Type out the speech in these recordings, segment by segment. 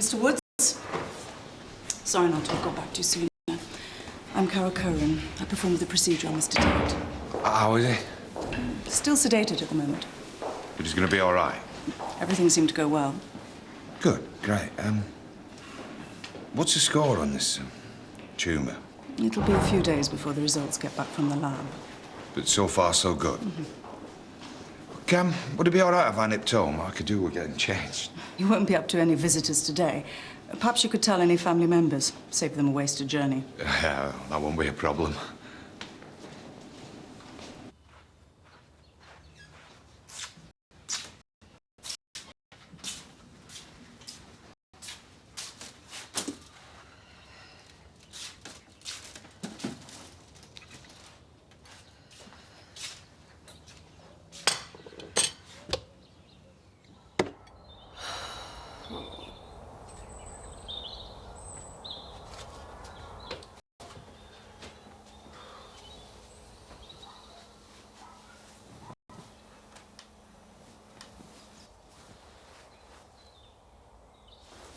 Mr. Woods? Sorry not to have got back too soon. I'm Carol Curran. I performed the procedure on Mr. Tate. How is he? Still sedated at the moment. But he's going to be all right? Everything seemed to go well. Good, great. What's the score on this tumour? It'll be a few days before the results get back from the lab. But so far, so good. Would it be all right if I nipped home? I could do with getting changed. You won't be up to any visitors today. Perhaps you could tell any family members. Save them a wasted journey. Yeah, that won't be a problem.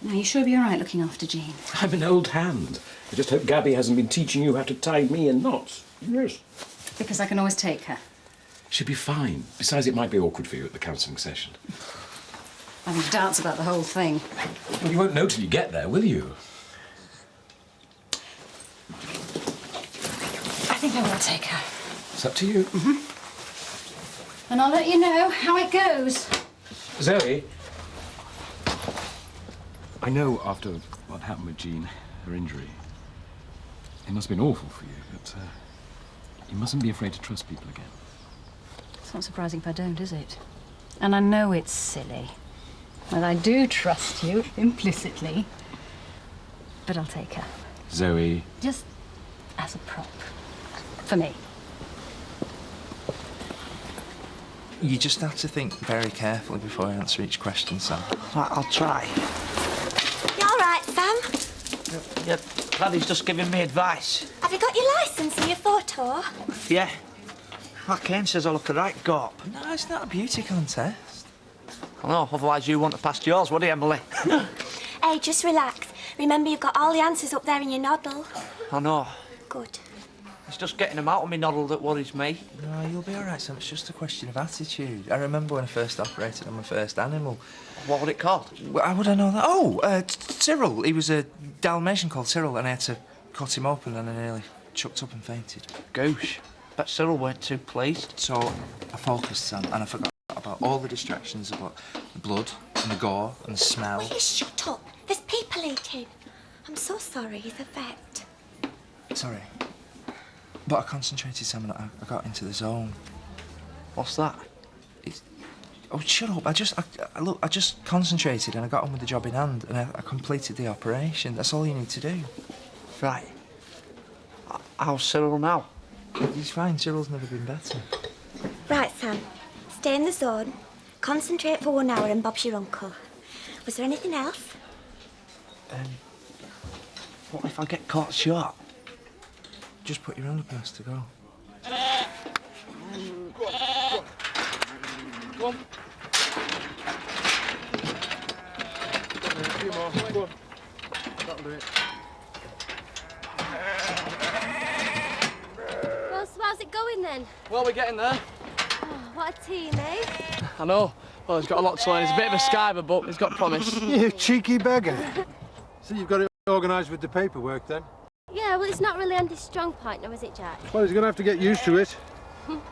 Now, you sure you'll be all right looking after Jean? I'm an old hand. I just hope Gabby hasn't been teaching you how to tie me in knots. Yes. Because I can always take her. She'll be fine. Besides, it might be awkward for you at the counselling session. I have doubts about the whole thing. Well, you won't know till you get there, will you? I think I will take her. It's up to you. And I'll let you know how it goes. Zoe? I know after what happened with Jean, her injury, it must have been awful for you, but you mustn't be afraid to trust people again. It's not surprising if I don't, is it? And I know it's silly. Well, I do trust you, implicitly. But I'll take her. Zoe? Just as a prop. For me. You just have to think very carefully before you answer each question, Sam. I'll try. You all right, Sam? Yeah, Paddy's just giving me advice. Have you got your licence and your photo? Yeah. That Kane says I look a right gop. No, it's not a beauty contest. I know, otherwise you wouldn't have passed yours, would you, Emily? Hey, just relax. Remember, you've got all the answers up there in your noddle. I know. Good. It's just getting them out of me noddle that worries me. No, you'll be all right, Sam. It's just a question of attitude. I remember when I first operated on my first animal. What would it called? Well, how would I know that? Oh, Cyril. He was a Dalmatian called Cyril, and I had to cut him open, and I nearly chucked up and fainted. Goosh. Bet Cyril weren't too pleased. So I focused, Sam, and I forgot about all the distractions about the blood and the gore and the smell. Will you shut up? There's people eating. I'm so sorry, he's a vet. Sorry. But I concentrated, Sam, and I got into the zone. What's that? Oh, shut up. I just concentrated and I got on with the job in hand and I completed the operation. That's all you need to do. Right. How's Cyril now? He's fine. Cyril's never been better. Right, Sam. Stay in the zone. Concentrate for 1 hour and Bob's your uncle. Was there anything else? What if I get caught short? Just put your underpants to go. Go on. A few more. Go on. That'll do it. Well, so how's it going then? Well, we're getting there. Oh, what a team, eh? I know. Well, he's got a lot to learn. He's a bit of a skiver, but he's got promise. You cheeky beggar. So you've got it organised with the paperwork, then? Yeah, well, it's not really Andy's strong point now, is it, Jack? Well, he's going to have to get used to it.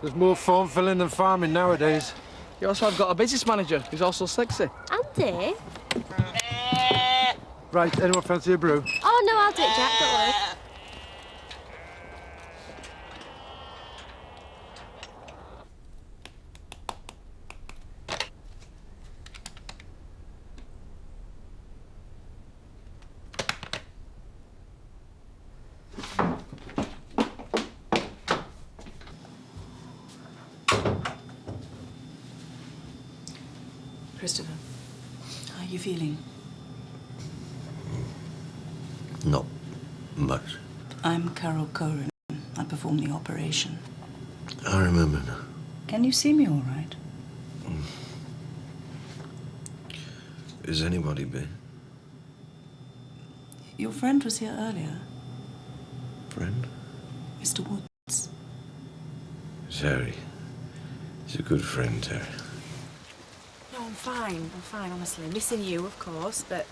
There's more form filling than farming nowadays. You also have got a business manager who's also sexy. Andy? Right, anyone fancy a brew? Oh, no, I'll do it, Jack, don't worry. Christopher, how are you feeling? Not much. I'm Carol Curran. I performed the operation. I remember now. Can you see me all right? Has anybody been? Your friend was here earlier. Friend? Mr. Woods. It's Harry. He's a good friend, Harry. No, I'm fine, honestly. Missing you, of course, but,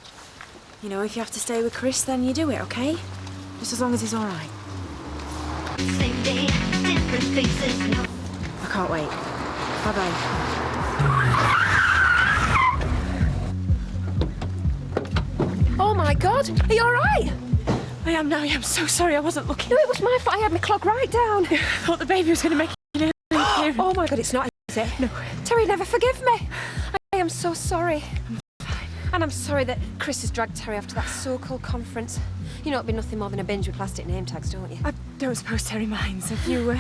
you know, if you have to stay with Chris, then you do it, okay? Just as long as he's all right. Same day, different faces. I can't wait. Bye-bye. Oh, my God! Are you all right? I am now. I'm so sorry. I wasn't looking. No, it was my fault. I had my clock right down. I thought the baby was going to make you Oh, my God, it's not, is it? No. Terry, never forgive me. I am so sorry. I'm fine. And I'm sorry that Chris has dragged Terry after that so-called conference. You know it'd be nothing more than a binge with plastic name tags, don't you? I don't suppose Terry minds. Have you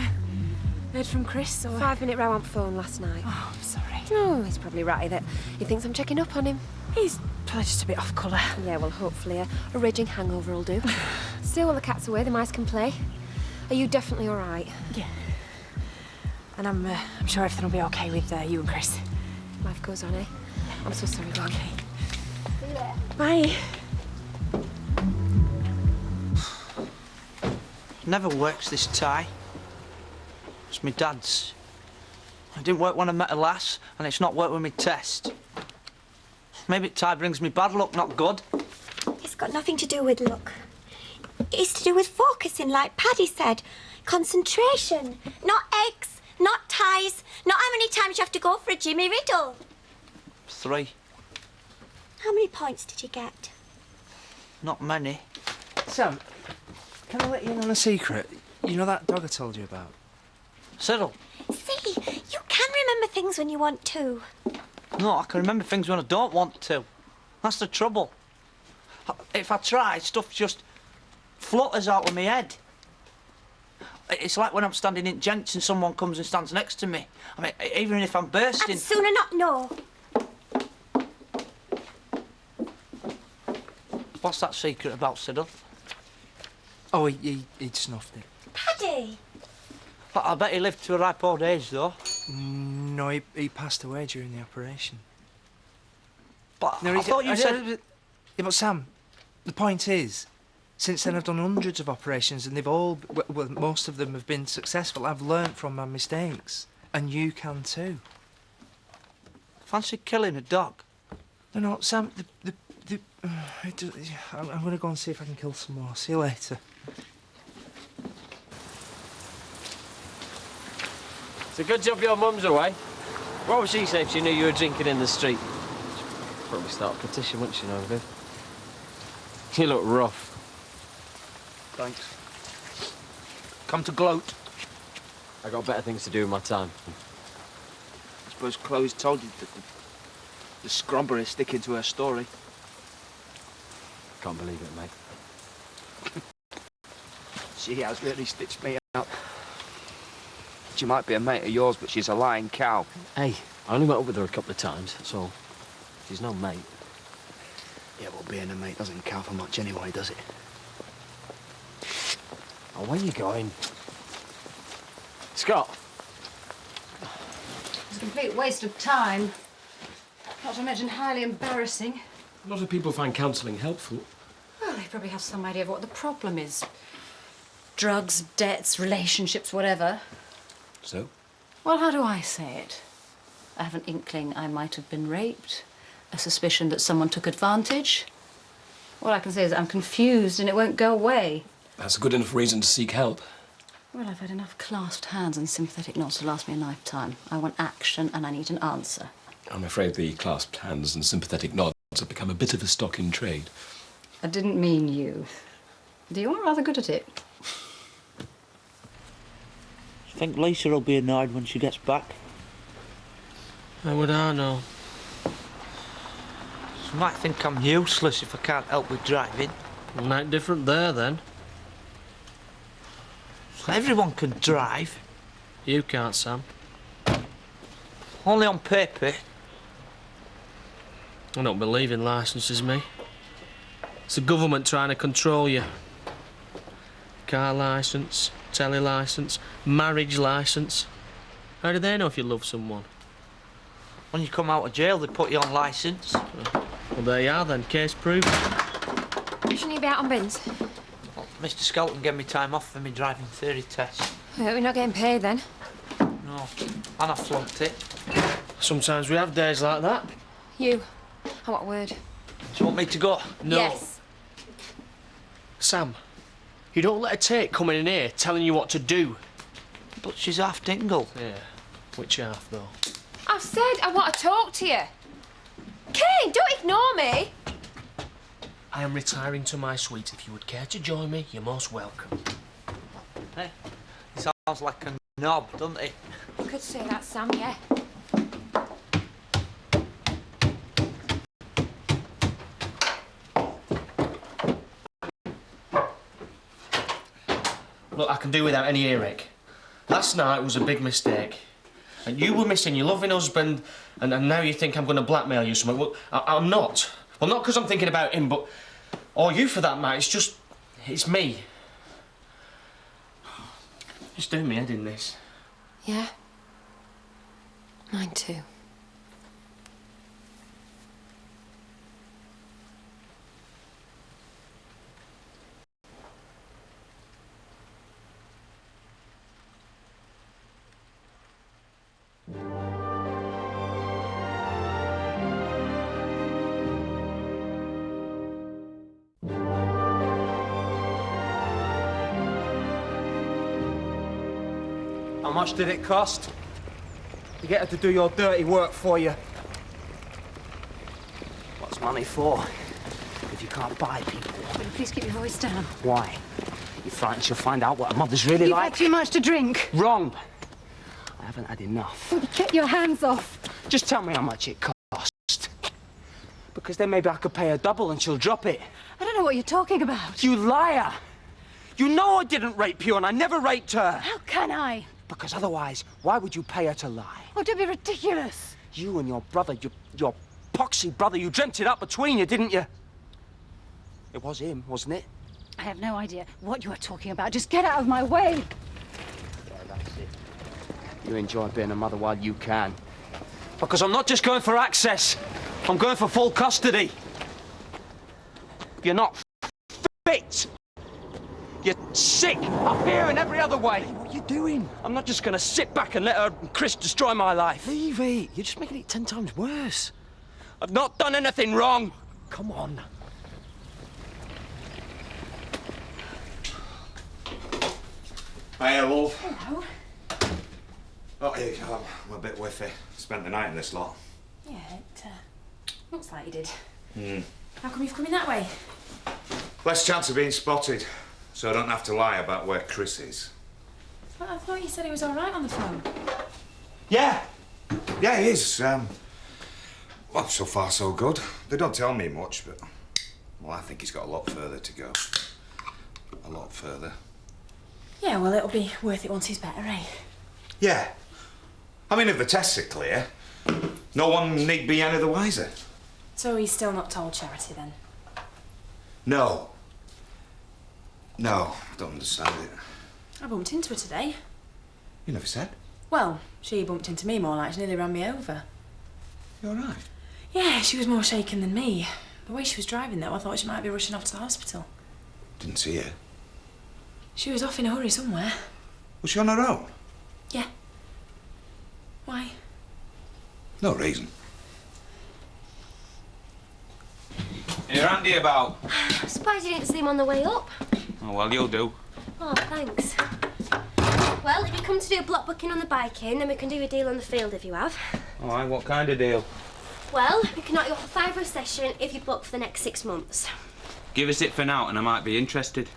heard from Chris? Or... 5-minute row on phone last night. Oh, I'm sorry. Oh, he's probably right that he thinks I'm checking up on him. He's probably just a bit off colour. Yeah, well, hopefully a raging hangover will do. Still, while the cat's away, the mice can play. Are you definitely all right? Yeah. And I'm sure everything will be okay with you and Chris. Life goes on, eh? I'm so sorry, darling. Okay. Bye. Never works, this tie. It's my dad's. It didn't work when I met a lass, and it's not worked with my test. Maybe tie brings me bad luck, not good. It's got nothing to do with luck. It's to do with focusing, like Paddy said. Concentration. Not eggs, not ties, not how many times you have to go for a Jimmy Riddle. 3. How many points did you get? Not many. Sam, can I let you in on a secret? You know that dog I told you about? Cyril? See, you can remember things when you want to. No, I can remember things when I don't want to. That's the trouble. If I try, stuff just flutters out of my head. It's like when I'm standing in Jenks and someone comes and stands next to me. I mean, even if I'm bursting... I'd sooner not know. What's that secret about, Cyril? Oh, he snuffed it. Paddy! I bet he lived to a ripe old age, though. No, he passed away during the operation. But No, I thought you said... Yeah, but Sam, the point is, since then I've done hundreds of operations and they've all, well, most of them have been successful. I've learnt from my mistakes, and you can too. Fancy killing a dog? No, Sam, I'm going to go and see if I can kill some more. See you later. It's a good job your mum's away. What would she say if she knew you were drinking in the street? She'd probably start a petition, wouldn't she, know, Viv? You look rough. Thanks. Come to gloat. I got better things to do with my time. I suppose Chloe's told you that the scrubber is sticking to her story. Can't believe it, mate. She has really stitched me up. She might be a mate of yours, but she's a lying cow. Hey, I only went up with her a couple of times, that's all. She's no mate. Yeah, well, being a mate doesn't count for much anyway, does it? Oh, where you going? Scott? It's a complete waste of time. Not to mention highly embarrassing. A lot of people find counselling helpful. Well, they probably have some idea of what the problem is. Drugs, debts, relationships, whatever. So? Well, how do I say it? I have an inkling I might have been raped, a suspicion that someone took advantage. All I can say is that I'm confused and it won't go away. That's a good enough reason to seek help. Well, I've had enough clasped hands and sympathetic nods to last me a lifetime. I want action and I need an answer. I'm afraid the clasped hands and sympathetic nods have become a bit of a stock in trade. I didn't mean you. You're rather good at it. I think Lisa will be annoyed when she gets back. How would I know? She might think I'm useless if I can't help with driving. Not different there, then. Everyone can drive. You can't, Sam. Only on paper. I don't believe in licences, me. It's the government trying to control you. Car licence, telly licence, marriage licence. How do they know if you love someone? When you come out of jail, they put you on licence. Well, there you are then, case proven. Shouldn't you be out on bins? Well, Mr. Skelton gave me time off for my driving theory test. I hope you're not getting paid then. No, and I flunked it. Sometimes we have days like that. You. Oh, what word? Do you want me to go? No. Yes. Sam, you don't let a take coming in here telling you what to do. But she's half dingle. Yeah. Which half, though? I've said I want to talk to you. Kane, don't ignore me. I am retiring to my suite. If you would care to join me, you're most welcome. Hey, he sounds like a knob, doesn't he? You could say that, Sam, yeah. Look, I can do without any earache. Last night was a big mistake. And you were missing your loving husband, and now you think I'm going to blackmail you or something. Well, I'm not. Well, not because I'm thinking about him, but... Or you, for that matter. It's just... It's me. It's doing me head in this. Yeah? Mine too. How much did it cost? To get her to do your dirty work for you. What's money for? If you can't buy people. Will you please keep your voice down? Why? You're frightened she'll find out what a mother's really You've like? had too much to drink. Wrong. I haven't had enough. Get your hands off. Just tell me how much it cost. Because then maybe I could pay her double and she'll drop it. I don't know what you're talking about. You liar! You know I didn't rape you and I never raped her. How can I? Because otherwise, why would you pay her to lie? Oh, don't be ridiculous. You and your brother, your poxy brother, you dreamt it up between you, didn't you? It was him, wasn't it? I have no idea what you are talking about. Just get out of my way. Yeah, that's it. You enjoy being a mother while you can. Because I'm not just going for access. I'm going for full custody. You're not fit. You're sick, up here and every other way. Hey, what are you doing? I'm not just going to sit back and let her and Chris destroy my life. Evie, you're just making it 10 times worse. I've not done anything wrong. Come on. Hiya, love. Hello. Oh, here you go. I'm a bit whiffy. Spent the night in this lot. Yeah, it looks like you did. Hmm. How come you've come in that way? Less chance of being spotted, so I don't have to lie about where Chris is. Well, I thought you said he was all right on the phone. Yeah. Yeah, he is. Well, so far so good. They don't tell me much, but... Well, I think he's got a lot further to go. A lot further. Yeah, well, it'll be worth it once he's better, eh? Yeah. I mean, if the tests are clear, no one need be any the wiser. So he's still not told Charity, then? No. No, I don't understand it. I bumped into her today. You never said. Well, she bumped into me more like. She nearly ran me over. You all right? Yeah, she was more shaken than me. The way she was driving, though, I thought she might be rushing off to the hospital. Didn't see her. She was off in a hurry somewhere. Was she on her own? Yeah. Why? No reason. You're handy about. I'm surprised you didn't see him on the way up. Oh, well, you'll do. Oh, thanks. Well, if you come to do a block booking on the bike in, then we can do a deal on the field if you have. All right, what kind of deal? Well, we can knock you off for £5 a session if you book for the next 6 months. Give us it for now and I might be interested.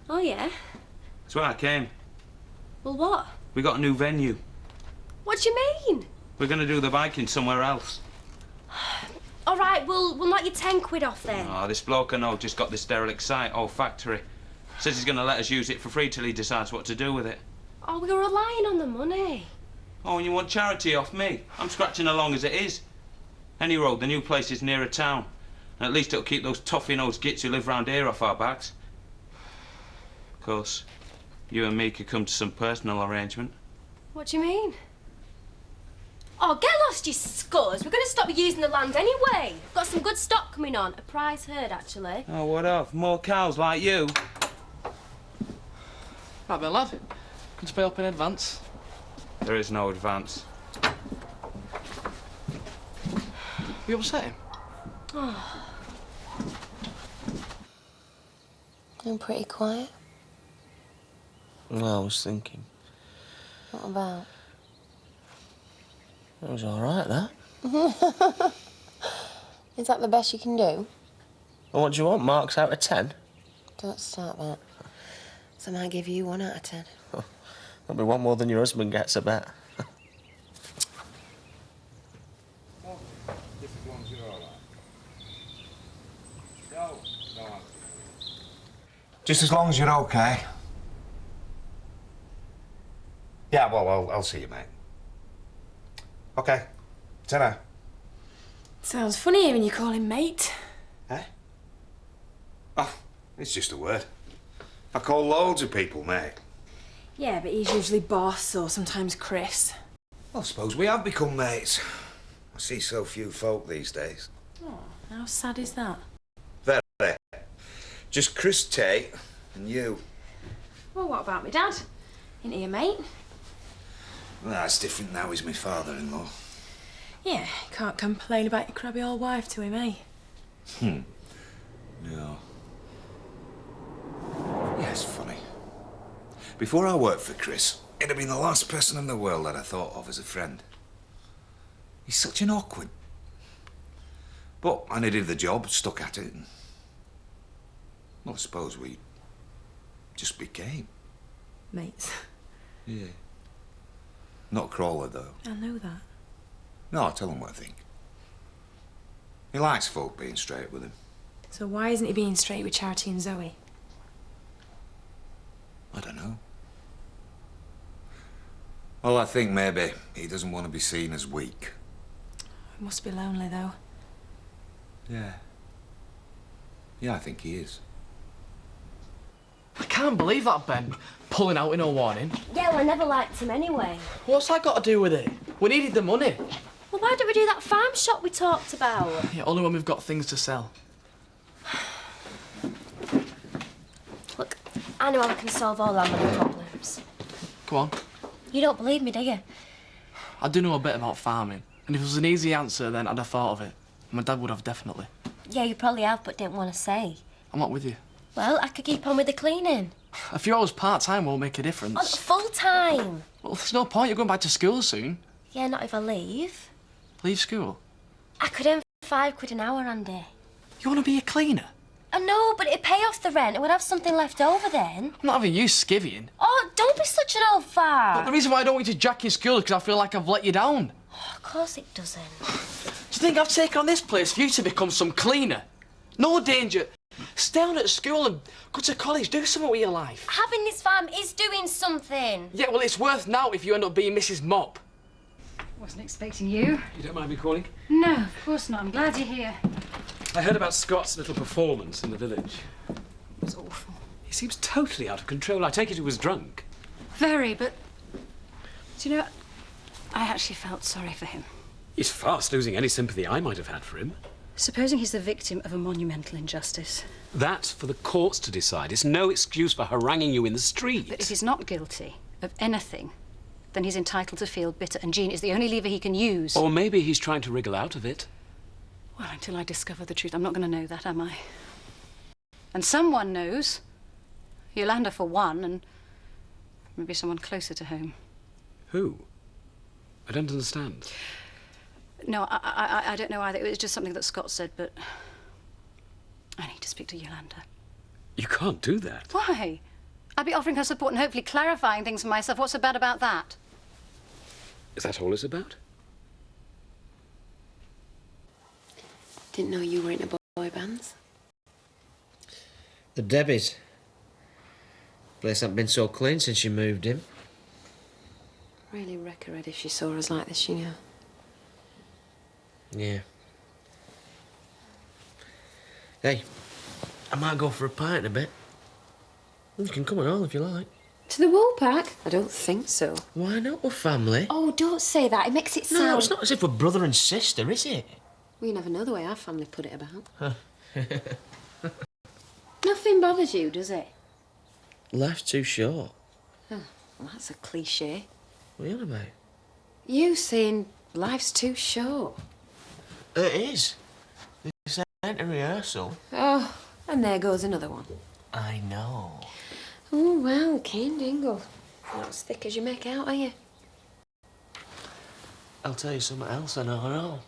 Oh, yeah? That's why I came. Well, what? We got a new venue. What do you mean? We're going to do the biking somewhere else. All right, we'll knock you 10 quid off then. Oh, this bloke I know just got this derelict site, old factory. Says he's going to let us use it for free till he decides what to do with it. Oh, we were relying on the money. Oh, and you want charity off me? I'm scratching along as it is. Any road, the new place is nearer town. And at least it'll keep those toffee-nosed gits who live round here off our backs. Of course, you and me could come to some personal arrangement. What do you mean? Oh, get lost, you scuzz. We're going to stop using the land anyway. Got some good stock coming on. A prize herd, actually. Oh, what of? More cows like you? Right then, lad. Can you pay up in advance? There is no advance. You upset him? Oh. I'm pretty quiet. Well, I was thinking. What about? It was all right, that. Is that the best you can do? Well, what do you want? Marks out of 10? Don't start that. So I might give you 1 out of 10. That'll be one more than your husband gets, I bet. Just as long as you're okay. Yeah, well, I'll see you, mate. Okay. Ta-ra. Sounds funny hearing you call him mate. Eh? Oh, it's just a word. I call loads of people mate. Yeah, but he's usually boss or sometimes Chris. Well, I suppose we have become mates. I see so few folk these days. Oh, how sad is that? Very. Just Chris Tate and you. Well, what about me dad? Ain't he a mate? Well, that's different now. He's my father-in-law. Yeah, can't complain about your crabby old wife to him, eh? No. Yeah, it's funny. Before I worked for Chris, he'd have been the last person in the world that I thought of as a friend. He's such an awkward. But I needed the job, stuck at it, and... well, I suppose we just became. Mates. Yeah. Not a crawler, though. I know that. No, I'll tell him what I think. He likes folk being straight with him. So why isn't he being straight with Charity and Zoe? I don't know. Well, I think maybe he doesn't want to be seen as weak. It must be lonely, though. Yeah. Yeah, I think he is. I can't believe that, Ben. Pulling out with no warning. Yeah, well, I never liked him anyway. What's that got to do with it? We needed the money. Well, why don't we do that farm shop we talked about? Yeah, only when we've got things to sell. Look, I know how we can solve all our money problems. Come on. You don't believe me, do you? I do know a bit about farming, and if it was an easy answer, then I'd have thought of it. My dad would have, definitely. Yeah, you probably have, but didn't want to say. I'm not with you. Well, I could keep on with the cleaning. A few hours part-time won't make a difference. Oh, full-time. Well, there's no point. You're going back to school soon. Yeah, not if I leave. Leave school? I could earn £5 an hour, Andy. You want to be a cleaner? I know, but it'd pay off the rent and we'd have something left over then. I'm not having you skivvying. Oh, don't be such an old fart. But the reason why I don't want you to jack your school is because I feel like I've let you down. Oh, of course it doesn't. Do you think I've taken on this place for you to become some cleaner? No danger. Stay on at school and go to college. Do something with your life. Having this farm is doing something. Yeah, well, it's worth now if you end up being Mrs. Mop. Wasn't expecting you. You don't mind me calling? No, of course not. I'm glad you're here. I heard about Scott's little performance in the village. It was awful. He seems totally out of control. I take it he was drunk. Very, but... do you know, I actually felt sorry for him. He's fast losing any sympathy I might have had for him. Supposing he's the victim of a monumental injustice. That's for the courts to decide. It's no excuse for haranguing you in the street. But if he's not guilty of anything, then he's entitled to feel bitter, and Jean is the only lever he can use. Or maybe he's trying to wriggle out of it. Well, until I discover the truth, I'm not going to know that, am I? And someone knows. Yolanda, for one, and maybe someone closer to home. Who? I don't understand. No, I don't know either. It was just something that Scott said, but I need to speak to Yolanda. You can't do that. Why? I'd be offering her support and hopefully clarifying things for myself. What's so bad about that? Is that all it's about? Didn't know you were into boy bands. The Debbies. Place hasn't been so clean since you moved in. Really wreck her head if she saw us like this, you know. Yeah. Hey, I might go for a pint in a bit. You can come on all if you like. To the wool pack? I don't think so. Why not? We're family. Oh, don't say that. It makes it sound... No, it's not as if we're brother and sister, is it? Well, you never know the way our family put it about. Nothing bothers you, does it? Life's too short. Oh, well, that's a cliché. What are you on about? You saying life's too short. It is. This ain't a rehearsal. Oh, and there goes another one. I know. Oh, well, Cane Dingle. Not as thick as you make out, are you? I'll tell you something else I know her all.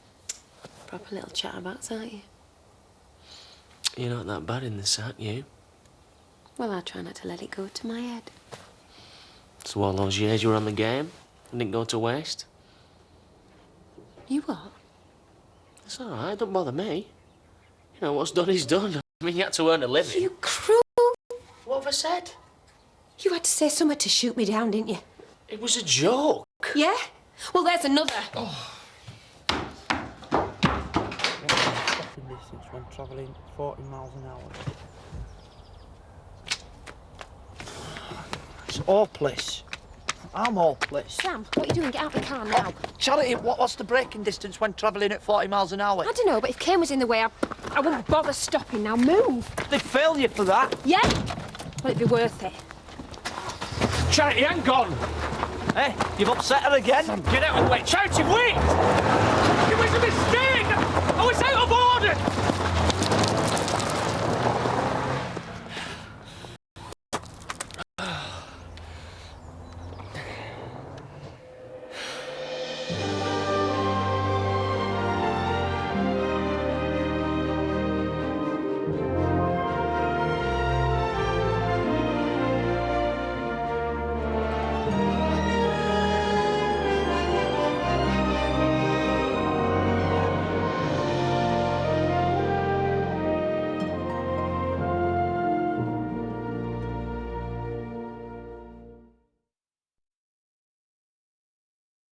Proper little chatterbox, aren't you? You're not that bad in the sack, you. Well, I try not to let it go to my head. So all those years you were on the game, it didn't go to waste. You what? It's all right, don't bother me. You know, what's done is done. I mean, you had to earn a living. You cruel... What have I said? You had to say something to shoot me down, didn't you? It was a joke. Yeah? Well, there's another. Oh. Stopping distance when travelling 40 miles an hour. It's hopeless. I'm hopeless. Sam, what are you doing? Get out of the car now. Charity, what's the braking distance when travelling at 40 miles an hour? I don't know, but if Kane was in the way, I wouldn't bother stopping. Now move. They fail you for that. Yeah? Well, it'd be worth it. Charity, hang on. Hey, you've upset her again. Get out of the way. Charity, wait!